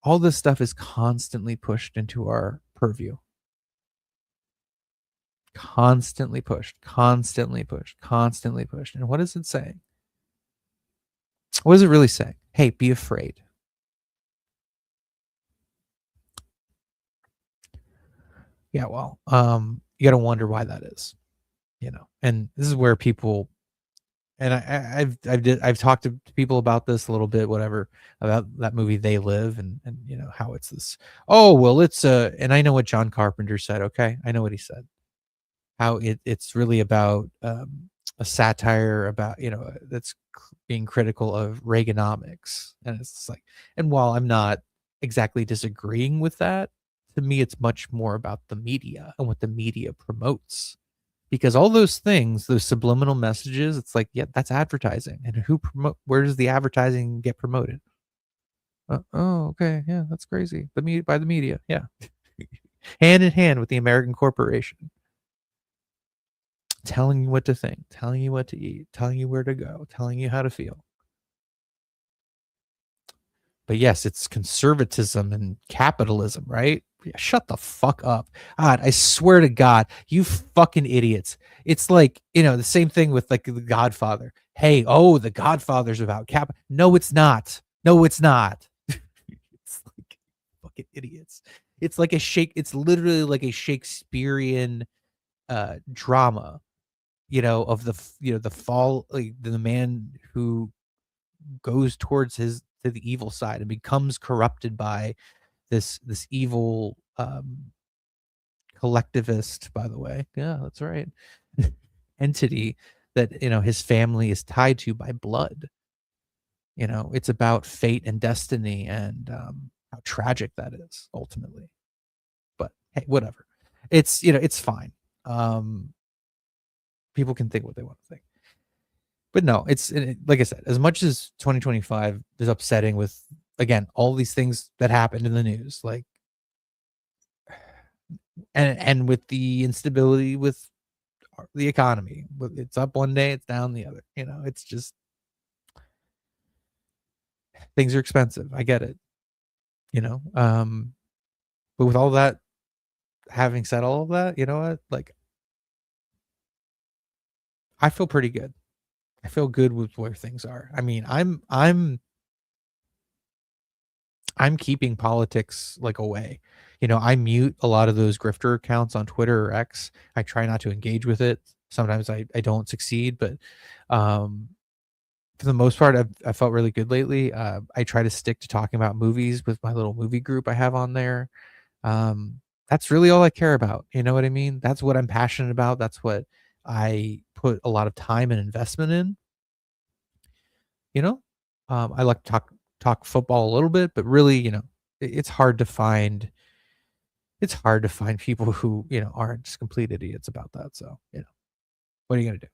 all this stuff is constantly pushed into our purview. Constantly pushed, constantly pushed, constantly pushed. And what is it saying? What is it really saying? Hey, be afraid. Yeah, well, you got to wonder why that is, And this is where people, and I've talked to people about this a little bit, whatever, about that movie They Live, and how it's this. Oh well, and I know what John Carpenter said. Okay, I know what he said. How it's really about, a satire about, that's being critical of Reaganomics, and it's like, and while I'm not exactly disagreeing with that, to me it's much more about the media and what the media promotes, because all those things, those subliminal messages, it's like, yeah, that's advertising, and where does the advertising get promoted? Oh, okay, yeah, that's crazy. By the media, yeah, hand in hand with the American corporation, telling you what to think, telling you what to eat, telling you where to go, telling you how to feel. But yes, it's conservatism and capitalism, right? Yeah, shut the fuck up. God, I swear to God, you fucking idiots. It's like, the same thing with like The Godfather. Hey, oh, The Godfather's about No, it's not. No, it's not. It's like, fucking idiots. It's literally like a Shakespearean drama, of the fall, like the man who goes towards to the evil side and becomes corrupted by this evil, collectivist, by the way. Yeah, that's right. Entity that, his family is tied to by blood. It's about fate and destiny, and how tragic that is ultimately. But hey, whatever. It's fine. Um, People can think what they want to think. But no, like I said, as much as 2025 is upsetting with, again, all these things that happened in the news, like, And with the instability with the economy, it's up one day, it's down the other. It's just things are expensive. I get it. But with all that, having said all of that, you know what? Like, I feel pretty good. I feel good with where things are. I mean, I'm keeping politics like away. I mute a lot of those grifter accounts on Twitter or X. I try not to engage with it. Sometimes I don't succeed, but um for the most part, I felt really good lately. I try to stick to talking about movies with my little movie group I have on there. That's really all I care about. You know what I mean? That's what I'm passionate about. That's what I put a lot of time and investment in. You know, I like to talk football a little bit, but really, it's hard to find. It's hard to find people who aren't just complete idiots about that. So what are you gonna do?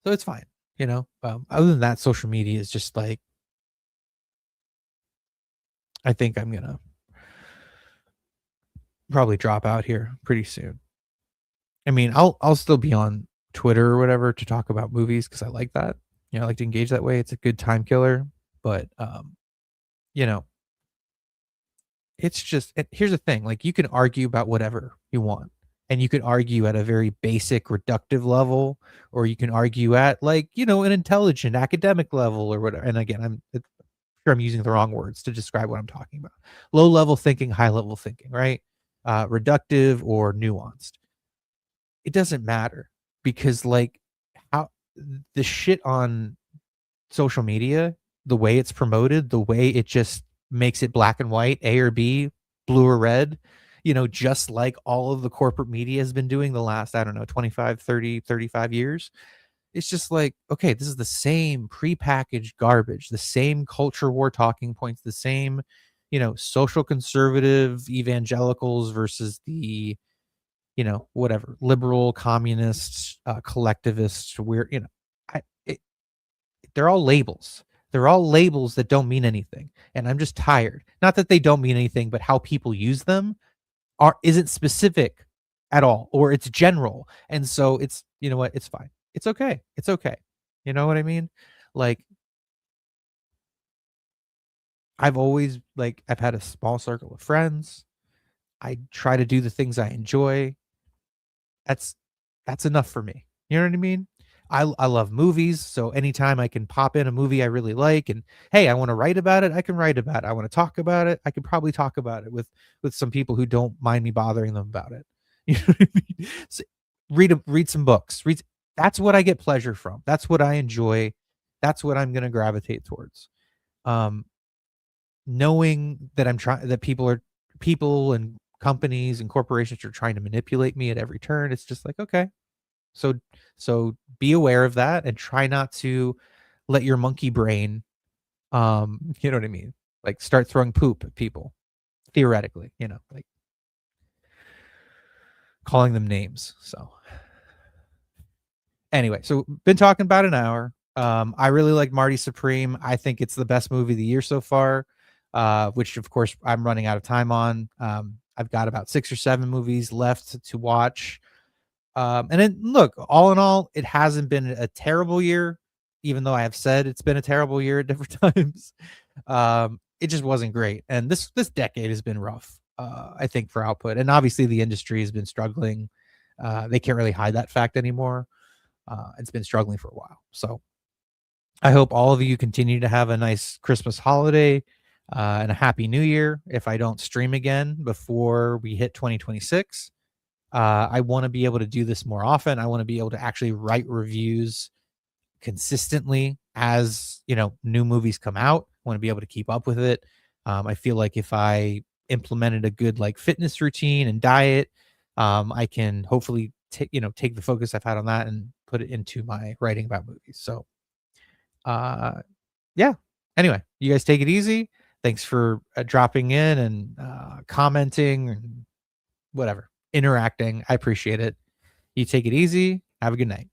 So it's fine. Other than that, social media is just like I think I'm gonna probably drop out here pretty soon. I mean, I'll still be on Twitter or whatever to talk about movies because I like that. I like to engage that way. It's a good time killer. But you know, it's just here's the thing, like, you can argue about whatever you want, and you can argue at a very basic reductive level, or you can argue at, like, an intelligent academic level or whatever. And again, sure I'm using the wrong words to describe what I'm talking about. Low level thinking, high level thinking, right? Reductive or nuanced. It doesn't matter because, like, how the shit on social media, the way it's promoted, the way it just makes it black and white, A or B, blue or red, just like all of the corporate media has been doing the last, I don't know, 25, 30, 35 years. It's just like, okay, this is the same prepackaged garbage, the same culture war talking points, the same, social conservative evangelicals versus the, whatever, liberal, communists, collectivists, we're, I, it, they're all labels. They're all labels that don't mean anything. And I'm just tired. Not that they don't mean anything, but how people use them isn't specific at all, or it's general. And so it's, you know what? It's fine. It's okay. It's okay. You know what I mean? Like, I've had a small circle of friends. I try to do the things I enjoy. That's that's enough for me. You know what I mean? I love movies, so anytime I can pop in a movie I really like and, hey, I wanna write about it, I can write about it. I wanna talk about it, I could probably talk about it with some people who don't mind me bothering them about it. You know what I mean? So, read some books. That's what I get pleasure from. That's what I enjoy. That's what I'm gonna gravitate towards. Um, Knowing that people and companies and corporations are trying to manipulate me at every turn, it's just like, okay, so be aware of that and try not to let your monkey brain, you know what I mean? Like, start throwing poop at people, theoretically, like calling them names. So anyway, so been talking about an hour. I really like Marty Supreme. I think it's the best movie of the year so far, which of course I'm running out of time on. I've got about 6 or 7 movies left to watch. And then look, all in all, it hasn't been a terrible year, even though I have said it's been a terrible year at different times. It just wasn't great. And this decade has been rough, I think, for output. And obviously the industry has been struggling. They can't really hide that fact anymore. It's been struggling for a while. So I hope all of you continue to have a nice Christmas holiday and a happy new year. If I don't stream again before we hit 2026, I want to be able to do this more often. I want to be able to actually write reviews consistently as new movies come out. I want to be able to keep up with it. I feel like if I implemented a good fitness routine and diet, I can hopefully take the focus I've had on that and put it into my writing about movies. So yeah. Anyway, you guys take it easy. Thanks for dropping in and commenting and whatever, interacting. I appreciate it. You take it easy. Have a good night.